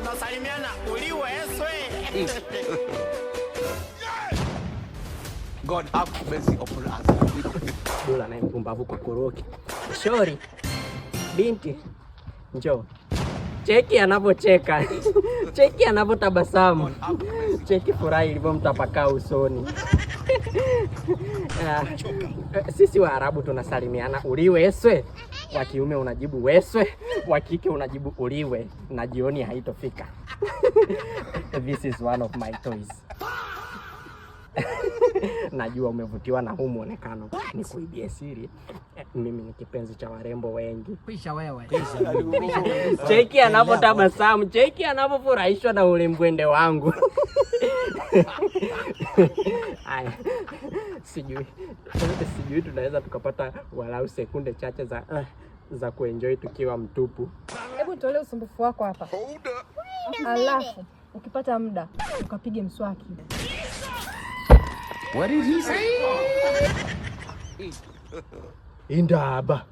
tunasalimiana uliweswe. God have mercy upon us. Dola na mpumbavu kwa koroki. Shori. Binti. Njoo. Cheki anapocheka. Cheki anapotabasamu. Cheki furaha ilivyomtapakaa usoni. Sisi Waarabu tunasalimiana uliweswe. Wa kiume unajibu weswe, wa kike unajibu uliwe, na jioni haitofika. This is one of my toys. Najua umevutiwa na huu muonekano. Nikuibie siri. Mimi ni kipenzi cha warembo wengi. Pisha wewe. Cheki anapotabasamu, cheki anapofurahishwa na ule mwende wangu. Aya. Sijui tunaweza tukapata walau sekunde chache za kuenjoy tukiwa mtupu. Hebu tolee usumbufu wako hapa. Alafu ukipata muda ukapige mswaki. What did he say? Indaba.